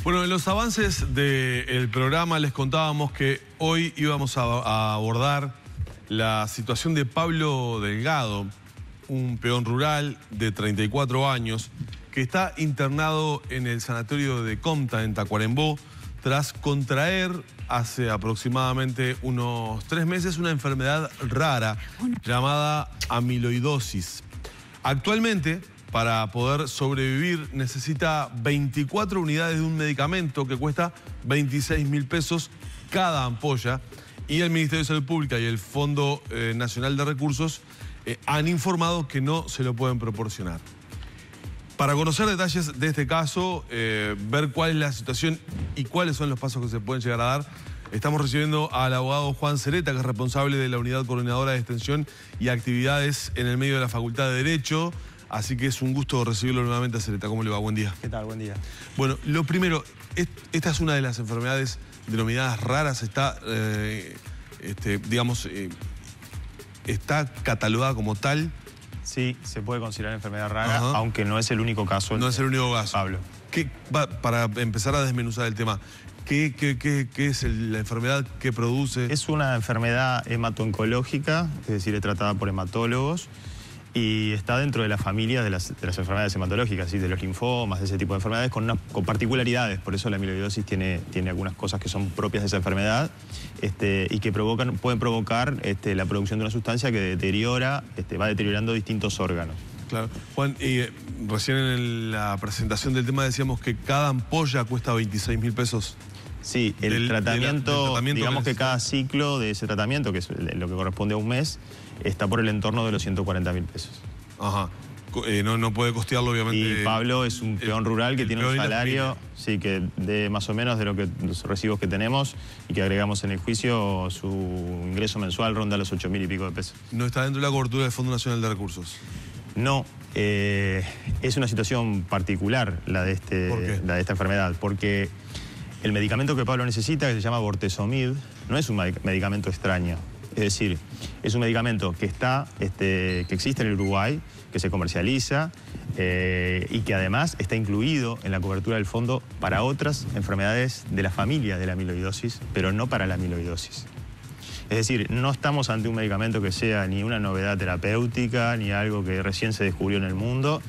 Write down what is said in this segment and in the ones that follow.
Bueno, en los avances del programa les contábamos que hoy íbamos a abordar la situación de Pablo Delgado, un peón rural de 34 años que está internado en el sanatorio de Comta, en Tacuarembó, tras contraer hace aproximadamente unos 3 meses una enfermedad rara llamada amiloidosis. Actualmente, para poder sobrevivir, necesita 24 unidades de un medicamento que cuesta 26.000 pesos cada ampolla, y el Ministerio de Salud Pública y el Fondo Nacional de Recursos han informado que no se lo pueden proporcionar. Para conocer detalles de este caso, ver cuál es la situación y cuáles son los pasos que se pueden llegar a dar, estamos recibiendo al abogado Juan Cereta, que es responsable de la Unidad Coordinadora de Extensión y Actividades en el medio de la Facultad de Derecho. Así que es un gusto recibirlo nuevamente a Cereta. ¿Cómo le va? Buen día. ¿Qué tal? Buen día. Bueno, lo primero, esta es una de las enfermedades denominadas raras. Está, está catalogada como tal. Sí, se puede considerar enfermedad rara, aunque no es el único caso. No es el único caso. Pablo. Para empezar a desmenuzar el tema, ¿qué es la enfermedad que produce? Es una enfermedad hemato-oncológica, es decir, es tratada por hematólogos y está dentro de la familia de las enfermedades hematológicas, ¿sí? De los linfomas, de ese tipo de enfermedades con particularidades. Por eso la amiloidosis tiene algunas cosas que son propias de esa enfermedad y que pueden provocar la producción de una sustancia que deteriora, va deteriorando distintos órganos. Claro. Juan, recién en la presentación del tema decíamos que cada ampolla cuesta 26.000 pesos. Sí, el tratamiento, digamos que cada ciclo de ese tratamiento, que es lo que corresponde a un mes, está por el entorno de los 140.000 pesos. Ajá. No puede costearlo, obviamente. Y Pablo es un peón rural que tiene un salario, sí, que de más o menos de los recibos que tenemos y que agregamos en el juicio, su ingreso mensual ronda los 8.000 y pico de pesos. ¿No está dentro de la cobertura del Fondo Nacional de Recursos? No, es una situación particular la de esta enfermedad, porque el medicamento que Pablo necesita, que se llama bortezomib, no es un medicamento extraño. Es decir, es un medicamento que existe en el Uruguay, que se comercializa y que además está incluido en la cobertura del fondo para otras enfermedades de la familia de la amiloidosis, pero no para la amiloidosis. Es decir, no estamos ante un medicamento que sea ni una novedad terapéutica, ni algo que recién se descubrió en el mundo.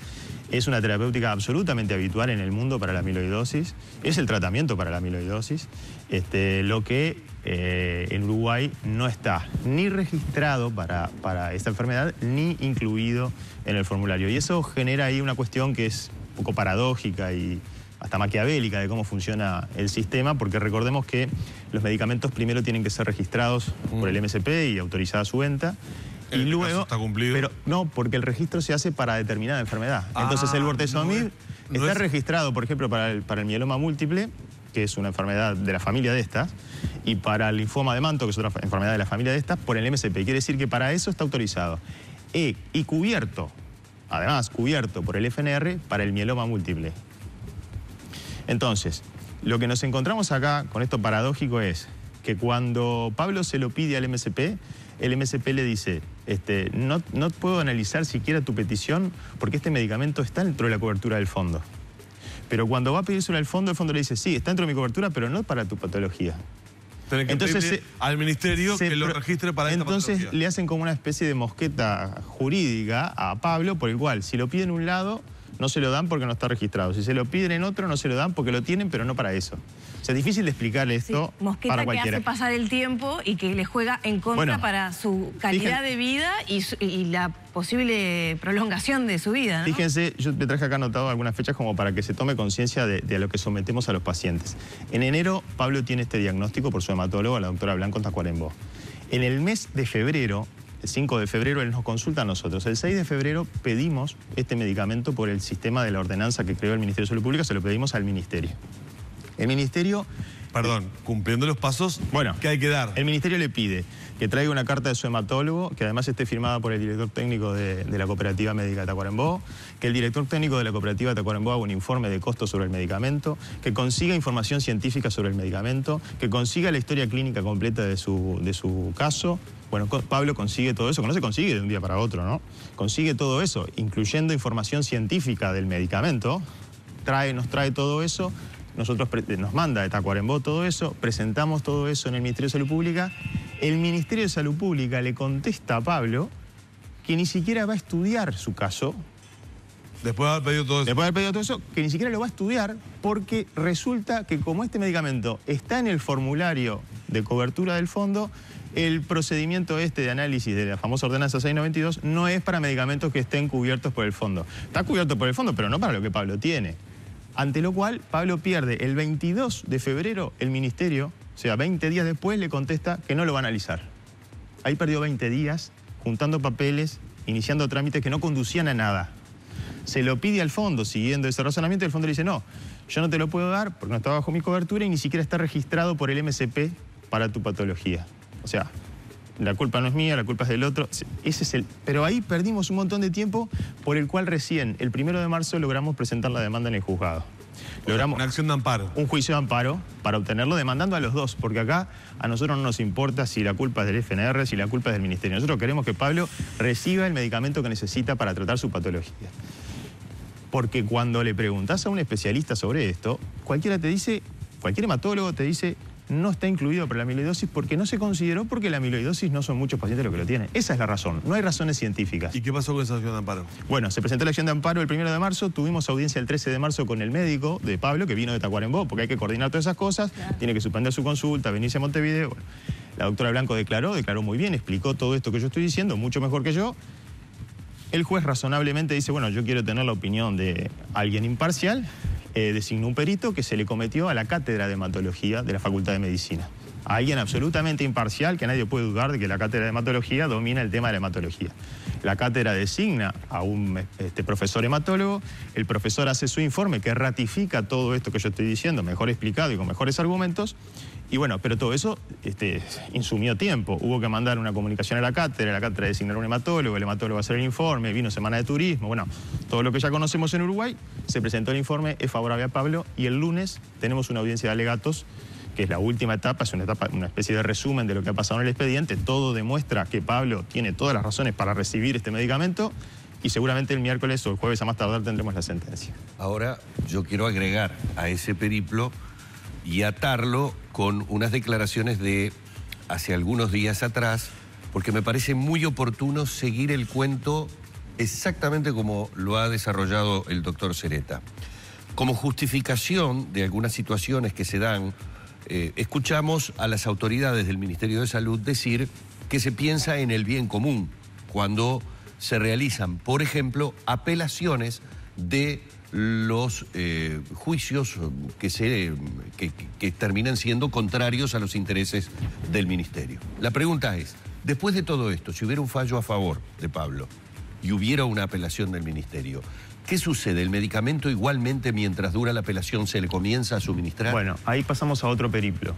Es una terapéutica absolutamente habitual en el mundo para la amiloidosis. Es el tratamiento para la amiloidosis. Lo que en Uruguay no está ni registrado para esta enfermedad, ni incluido en el formulario. Y eso genera ahí una cuestión que es un poco paradójica y hasta maquiavélica de cómo funciona el sistema, porque recordemos que los medicamentos primero tienen que ser registrados por el MSP y autorizada su venta. Y luego, está cumplido. Pero no, porque el registro se hace para determinada enfermedad. Entonces el bortezomib está registrado, por ejemplo, para el mieloma múltiple, que es una enfermedad de la familia de estas, y para el linfoma de Manto, que es otra enfermedad de la familia de estas, por el MSP. Quiere decir que para eso está autorizado. Y cubierto, además cubierto por el FNR para el mieloma múltiple. Entonces, lo que nos encontramos acá con esto paradójico es que cuando Pablo se lo pide al MSP, el MSP le dice, no puedo analizar siquiera tu petición porque este medicamento está dentro de la cobertura del fondo. Pero cuando va a pedírselo al fondo, el fondo le dice, sí, está dentro de mi cobertura, pero no para tu patología. Tiene que pedirle al ministerio que lo registre para esta patología. Entonces le hacen como una especie de mosqueta jurídica a Pablo, por el cual si lo piden en un lado, no se lo dan porque no está registrado. Si se lo piden en otro, no se lo dan porque lo tienen, pero no para eso. O sea, es difícil de explicarle esto para cualquiera. Que hace pasar el tiempo y que le juega en contra para su calidad de vida y la posible prolongación de su vida, ¿no? Fíjense, yo te traje acá anotado algunas fechas como para que se tome conciencia de a lo que sometemos a los pacientes. En enero, Pablo tiene este diagnóstico por su hematólogo, la doctora Blanco en Tacuarembó. En el mes de febrero, el 5 de febrero, él nos consulta a nosotros. El 6 de febrero pedimos este medicamento por el sistema de la ordenanza que creó el Ministerio de Salud Pública, se lo pedimos al Ministerio. El Ministerio... Perdón, cumpliendo los pasos que hay que dar. El Ministerio le pide que traiga una carta de su hematólogo, que además esté firmada por el director técnico de la Cooperativa Médica de Tacuarembó, que el director técnico de la Cooperativa de Tacuarembó haga un informe de costos sobre el medicamento, que consiga información científica sobre el medicamento, que consiga la historia clínica completa de su caso. Bueno, Pablo consigue todo eso, que no se consigue de un día para otro, ¿no? Consigue todo eso, incluyendo información científica del medicamento, nos trae todo eso, nosotros nos manda de Tacuarembó todo eso, presentamos todo eso en el Ministerio de Salud Pública. El Ministerio de Salud Pública le contesta a Pablo que ni siquiera va a estudiar su caso. Después de haber pedido todo eso. Después de haber pedido todo eso, que ni siquiera lo va a estudiar porque resulta que como este medicamento está en el formulario de cobertura del fondo, el procedimiento de análisis de la famosa ordenanza 692 no es para medicamentos que estén cubiertos por el fondo. Está cubierto por el fondo, pero no para lo que Pablo tiene. Ante lo cual, Pablo pierde el 22 de febrero el ministerio, o sea, 20 días después le contesta que no lo va a analizar. Ahí perdió 20 días juntando papeles, iniciando trámites que no conducían a nada. Se lo pide al fondo, siguiendo ese razonamiento, y el fondo le dice, no, yo no te lo puedo dar porque no está bajo mi cobertura y ni siquiera está registrado por el MSP para tu patología. O sea, la culpa no es mía, la culpa es del otro. Ese es el... Pero ahí perdimos un montón de tiempo por el cual recién, el 1 de marzo, logramos presentar la demanda en el juzgado. Logramos una acción de amparo. Un juicio de amparo para obtenerlo demandando a los dos, porque acá a nosotros no nos importa si la culpa es del FNR, si la culpa es del Ministerio. Nosotros queremos que Pablo reciba el medicamento que necesita para tratar su patología. Porque cuando le preguntás a un especialista sobre esto, cualquier hematólogo te dice, no está incluido para la amiloidosis porque no se consideró, porque la amiloidosis no son muchos pacientes los que lo tienen. Esa es la razón, no hay razones científicas. ¿Y qué pasó con esa acción de amparo? Bueno, se presentó la acción de amparo el 1 de marzo, tuvimos audiencia el 13 de marzo con el médico de Pablo, que vino de Tacuarembó, porque hay que coordinar todas esas cosas, claro. Tiene que suspender su consulta, venirse a Montevideo. Bueno, la doctora Blanco declaró muy bien, explicó todo esto que yo estoy diciendo, mucho mejor que yo. El juez razonablemente dice, bueno, yo quiero tener la opinión de alguien imparcial, designó un perito que se le cometió a la cátedra de hematología de la Facultad de Medicina. A alguien absolutamente imparcial, que nadie puede dudar de que la cátedra de hematología domina el tema de la hematología. La cátedra designa a un profesor hematólogo, el profesor hace su informe que ratifica todo esto que yo estoy diciendo, mejor explicado y con mejores argumentos, y bueno, pero todo eso insumió tiempo. Hubo que mandar una comunicación a la cátedra designar un hematólogo, el hematólogo va a hacer el informe, vino Semana de Turismo, bueno, todo lo que ya conocemos en Uruguay, se presentó el informe, es favorable a Pablo, y el lunes tenemos una audiencia de alegatos, que es la última etapa, es una especie de resumen de lo que ha pasado en el expediente. Todo demuestra que Pablo tiene todas las razones para recibir este medicamento y seguramente el miércoles o el jueves a más tardar tendremos la sentencia. Ahora yo quiero agregar a ese periplo y atarlo con unas declaraciones de hace algunos días atrás, porque me parece muy oportuno seguir el cuento exactamente como lo ha desarrollado el doctor Sereta. Como justificación de algunas situaciones que se dan, escuchamos a las autoridades del Ministerio de Salud decir que se piensa en el bien común cuando se realizan, por ejemplo, apelaciones de los juicios que terminan siendo contrarios a los intereses del Ministerio. La pregunta es, después de todo esto, si hubiera un fallo a favor de Pablo y hubiera una apelación del Ministerio, ¿qué sucede? ¿El medicamento igualmente mientras dura la apelación se le comienza a suministrar? Bueno, ahí pasamos a otro periplo.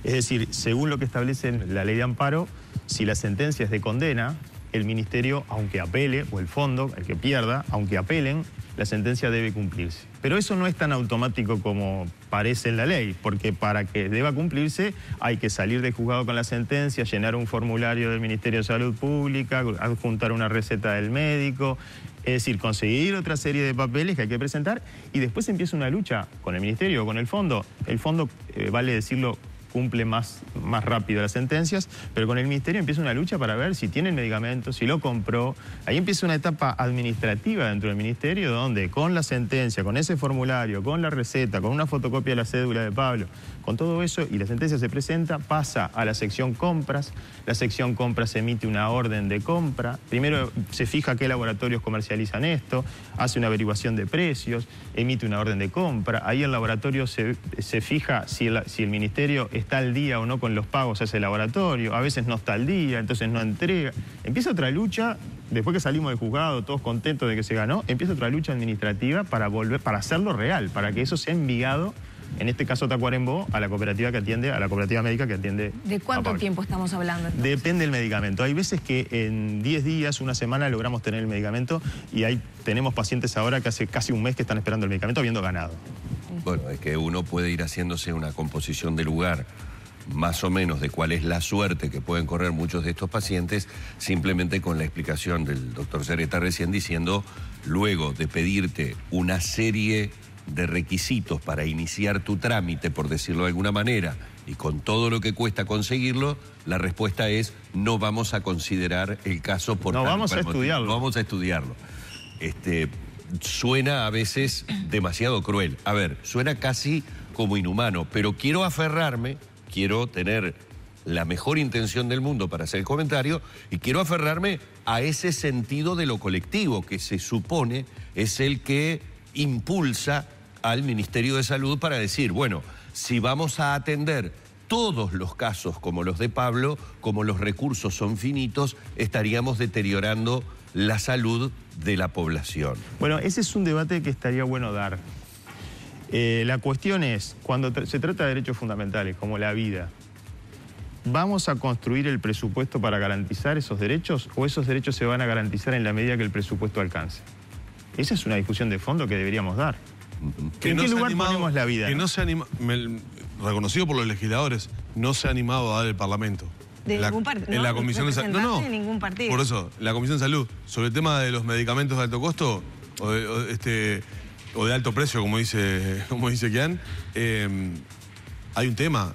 Es decir, según lo que establece la ley de amparo, si la sentencia es de condena, el Ministerio, aunque apele, o el fondo, el que pierda, aunque apelen, la sentencia debe cumplirse. Pero eso no es tan automático como parece en la ley, porque para que deba cumplirse hay que salir del juzgado con la sentencia, llenar un formulario del Ministerio de Salud Pública, adjuntar una receta del médico, es decir, conseguir otra serie de papeles que hay que presentar y después empieza una lucha con el Ministerio o con el fondo. El fondo, vale decirlo, cumple más rápido las sentencias, pero con el Ministerio empieza una lucha para ver si tiene el medicamento, si lo compró. Ahí empieza una etapa administrativa dentro del Ministerio donde con la sentencia, con ese formulario, con la receta, con una fotocopia de la cédula de Pablo, con todo eso y la sentencia se presenta, pasa a la sección compras. La sección compras emite una orden de compra. Primero se fija qué laboratorios comercializan esto, hace una averiguación de precios, emite una orden de compra. Ahí el laboratorio se fija si el Ministerio está al día o no con los pagos a ese laboratorio. A veces no está al día, entonces no entrega. Empieza otra lucha, después que salimos del juzgado, todos contentos de que se ganó, empieza otra lucha administrativa para hacerlo real, para que eso sea enviado, en este caso Tacuarembó, a la cooperativa médica que atiende. ¿De cuánto tiempo estamos hablando entonces? Depende del medicamento. Hay veces que en 10 días, una semana, logramos tener el medicamento y tenemos pacientes ahora que hace casi un mes que están esperando el medicamento habiendo ganado. Bueno, es que uno puede ir haciéndose una composición de lugar más o menos de cuál es la suerte que pueden correr muchos de estos pacientes, simplemente con la explicación del doctor Sereta recién diciendo, luego de pedirte una serie de requisitos para iniciar tu trámite, por decirlo de alguna manera, y con todo lo que cuesta conseguirlo, la respuesta es no vamos a considerar el caso por no vamos a estudiarlo. No vamos a estudiarlo. Suena a veces demasiado cruel. A ver, suena casi como inhumano, pero quiero aferrarme, quiero tener la mejor intención del mundo para hacer el comentario y quiero aferrarme a ese sentido de lo colectivo que se supone es el que impulsa al Ministerio de Salud para decir, bueno, si vamos a atender todos los casos como los de Pablo, como los recursos son finitos, estaríamos deteriorando la salud de la población. Bueno, ese es un debate que estaría bueno dar. La cuestión es, cuando se trata de derechos fundamentales, como la vida, ¿vamos a construir el presupuesto para garantizar esos derechos o esos derechos se van a garantizar en la medida que el presupuesto alcance? Esa es una discusión de fondo que deberíamos dar. ¿En qué lugar ponemos la vida? Que no se anima, reconocido por los legisladores, no se ha animado a dar el Parlamento. De ningún partido. En la Comisión de Salud. No, de ningún partido. Por eso, la Comisión de Salud, sobre el tema de los medicamentos de alto costo o de alto precio, como dice Kian, hay un tema.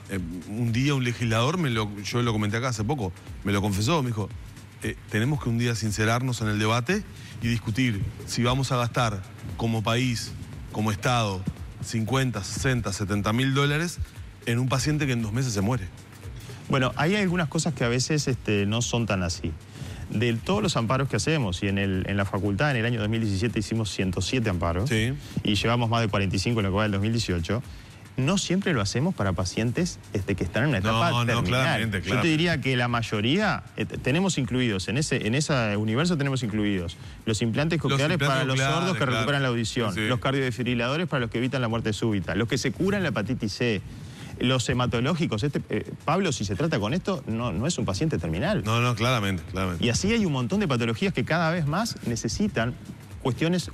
Un día un legislador, yo lo comenté acá hace poco, me lo confesó, me dijo, tenemos que un día sincerarnos en el debate y discutir si vamos a gastar como país, como Estado, 50, 60, 70 mil dólares en un paciente que en 2 meses se muere. Bueno, hay algunas cosas que a veces no son tan así. De todos los amparos que hacemos, y en la facultad en el año 2017 hicimos 107 amparos, sí, y llevamos más de 45 en lo que va del 2018, no siempre lo hacemos para pacientes que están en una etapa terminal. Claramente. Yo te diría que la mayoría tenemos incluidos, en ese universo tenemos incluidos los implantes cocleares para los sordos que recuperan la audición, sí, los cardiodefibriladores para los que evitan la muerte súbita, los que se curan la hepatitis C, los hematológicos. Pablo, si se trata con esto, no es un paciente terminal. No, claramente. Y así hay un montón de patologías que cada vez más necesitan cuestiones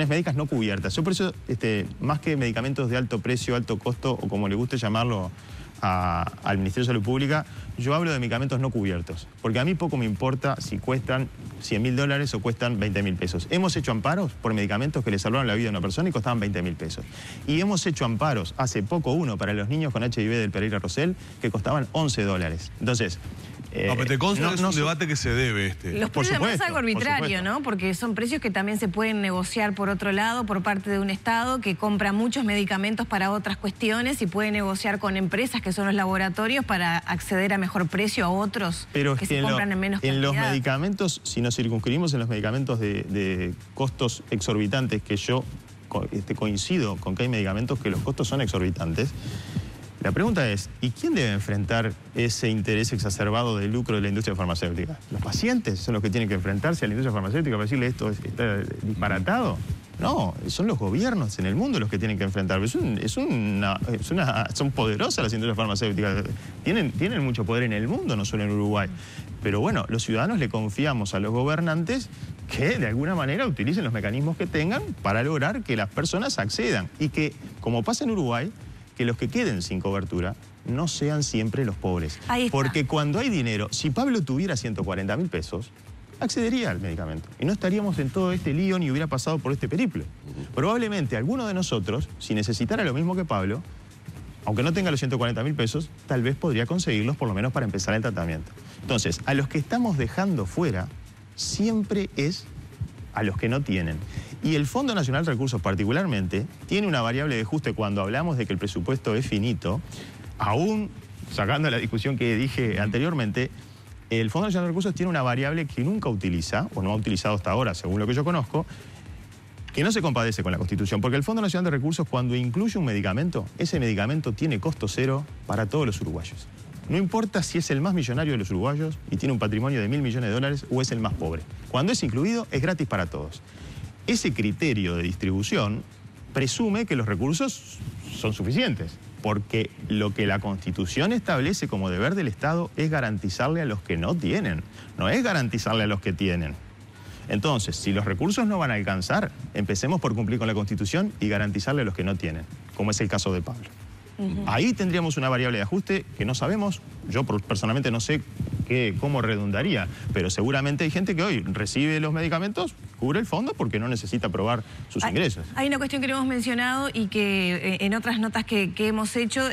médicas no cubiertas. Yo por eso, más que medicamentos de alto precio, alto costo, o como le guste llamarlo al Ministerio de Salud Pública, yo hablo de medicamentos no cubiertos. Porque a mí poco me importa si cuestan 100 mil dólares o cuestan 20 mil pesos. Hemos hecho amparos por medicamentos que le salvaron la vida a una persona y costaban 20 mil pesos. Y hemos hecho amparos, hace poco uno, para los niños con HIV del Pereira Rosell, que costaban 11 dólares. Entonces... pero te consta que es un debate que se debe. Los precios es algo arbitrario, ¿no? Porque son precios que también se pueden negociar por otro lado, por parte de un Estado que compra muchos medicamentos para otras cuestiones y puede negociar con empresas que son los laboratorios para acceder a mejor precio a otros que se compran en menos cantidad. En los medicamentos, si nos circunscribimos en los medicamentos de costos exorbitantes, que yo coincido con que hay medicamentos que los costos son exorbitantes, la pregunta es, ¿y quién debe enfrentar ese interés exacerbado de lucro de la industria farmacéutica? ¿Los pacientes son los que tienen que enfrentarse a la industria farmacéutica para decirle esto está disparatado? No, son los gobiernos en el mundo los que tienen que enfrentar. Son poderosas las industrias farmacéuticas. Tienen mucho poder en el mundo, no solo en Uruguay. Pero bueno, los ciudadanos le confiamos a los gobernantes que de alguna manera utilicen los mecanismos que tengan para lograr que las personas accedan. Y que, como pasa en Uruguay, que los que queden sin cobertura no sean siempre los pobres. Porque cuando hay dinero, si Pablo tuviera 140 mil pesos, accedería al medicamento. Y no estaríamos en todo este lío ni hubiera pasado por este periplo. Probablemente alguno de nosotros, si necesitara lo mismo que Pablo, aunque no tenga los 140 mil pesos, tal vez podría conseguirlos por lo menos para empezar el tratamiento. Entonces, a los que estamos dejando fuera, siempre es a los que no tienen. Y el Fondo Nacional de Recursos particularmente tiene una variable de ajuste cuando hablamos de que el presupuesto es finito, aún sacando la discusión que dije anteriormente, el Fondo Nacional de Recursos tiene una variable que nunca utiliza, o no ha utilizado hasta ahora, según lo que yo conozco, que no se compadece con la Constitución, porque el Fondo Nacional de Recursos, cuando incluye un medicamento, ese medicamento tiene costo cero para todos los uruguayos. No importa si es el más millonario de los uruguayos y tiene un patrimonio de $1.000 millones de dólares o es el más pobre. Cuando es incluido, es gratis para todos. Ese criterio de distribución presume que los recursos son suficientes, porque lo que la Constitución establece como deber del Estado es garantizarle a los que no tienen, no es garantizarle a los que tienen. Entonces, si los recursos no van a alcanzar, empecemos por cumplir con la Constitución y garantizarle a los que no tienen, como es el caso de Pablo. Ahí tendríamos una variable de ajuste que no sabemos, yo personalmente no sé cómo redundaría. Pero seguramente hay gente que hoy recibe los medicamentos, cubre el fondo porque no necesita probar sus ingresos. Hay una cuestión que no hemos mencionado y que en otras notas que hemos hecho,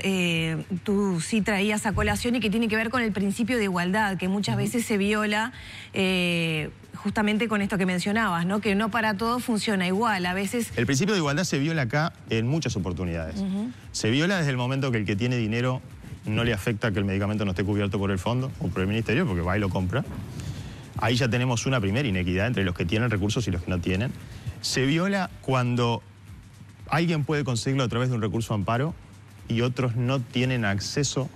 tú sí traías a colación y que tiene que ver con el principio de igualdad, que muchas veces se viola justamente con esto que mencionabas, ¿no? Que no para todos funciona igual. A veces... El principio de igualdad se viola acá en muchas oportunidades. Se viola desde el momento que el que tiene dinero no le afecta que el medicamento no esté cubierto por el fondo o por el ministerio, porque va y lo compra. Ahí ya tenemos una primera inequidad entre los que tienen recursos y los que no tienen. Se viola cuando alguien puede conseguirlo a través de un recurso amparo y otros no tienen acceso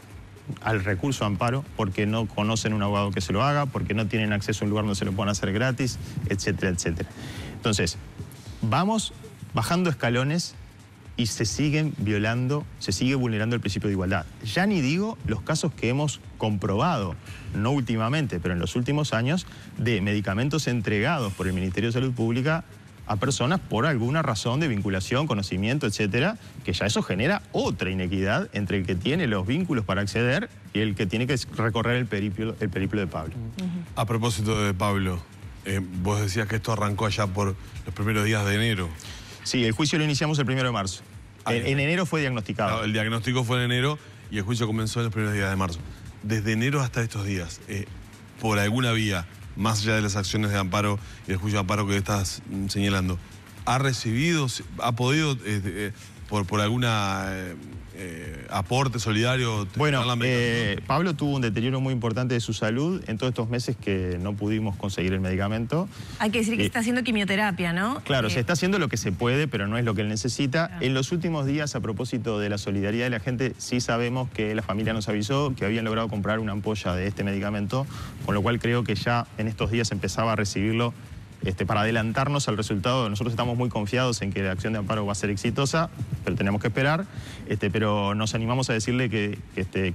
al recurso amparo porque no conocen un abogado que se lo haga, porque no tienen acceso a un lugar donde se lo puedan hacer gratis, etcétera, etcétera. Entonces, vamos bajando escalones y se sigue vulnerando el principio de igualdad. Ya ni digo los casos que hemos comprobado, no últimamente, pero en los últimos años, de medicamentos entregados por el Ministerio de Salud Pública a personas por alguna razón de vinculación, conocimiento, etcétera, que ya eso genera otra inequidad entre el que tiene los vínculos para acceder y el que tiene que recorrer el periplo de Pablo. A propósito de Pablo, vos decías que esto arrancó allá por los primeros días de enero. Sí, el juicio lo iniciamos el 1 de marzo. En enero fue diagnosticado. Claro, el diagnóstico fue en enero y el juicio comenzó en los primeros días de marzo. Desde enero hasta estos días, por alguna vía, más allá de las acciones de amparo y el juicio de amparo que estás señalando, ¿ha recibido, ha podido, por alguna aporte solidario? Bueno, Pablo tuvo un deterioro muy importante de su salud en todos estos meses que no pudimos conseguir el medicamento. Hay que decir que está haciendo quimioterapia, ¿no? Claro, se está haciendo lo que se puede, pero no es lo que él necesita. Claro. En los últimos días, a propósito de la solidaridad de la gente, sí sabemos que la familia nos avisó que habían logrado comprar una ampolla de este medicamento, con lo cual creo que ya en estos días empezaba a recibirlo para adelantarnos al resultado. Nosotros estamos muy confiados en que la acción de amparo va a ser exitosa, pero tenemos que esperar. Pero nos animamos a decirle que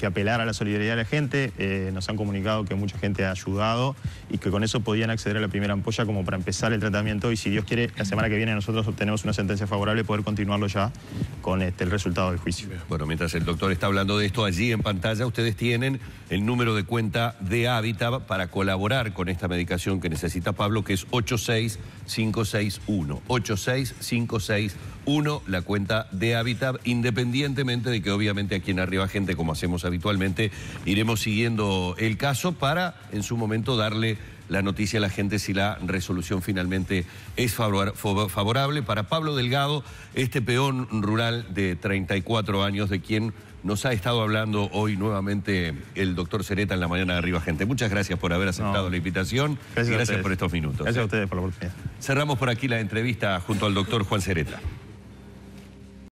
apelar a la solidaridad de la gente. Nos han comunicado que mucha gente ha ayudado y que con eso podían acceder a la primera ampolla como para empezar el tratamiento y si Dios quiere, la semana que viene nosotros obtenemos una sentencia favorable, poder continuarlo ya con el resultado del juicio. Bueno, mientras el doctor está hablando de esto, allí en pantalla ustedes tienen el número de cuenta de Habitat para colaborar con esta medicación que necesita Pablo, que es 86561. 86561, la cuenta de Habitat, independientemente de que obviamente aquí en Arriba Gente, como hacemos habitualmente, iremos siguiendo el caso para en su momento darle la noticia a la gente si la resolución finalmente es favorable para Pablo Delgado, este peón rural de 34 años de quien nos ha estado hablando hoy nuevamente el doctor Sereta en la mañana de Arriba Gente. Muchas gracias por haber aceptado la invitación y gracias por estos minutos. Gracias a ustedes por la oportunidad. Cerramos por aquí la entrevista junto al doctor Juan Sereta.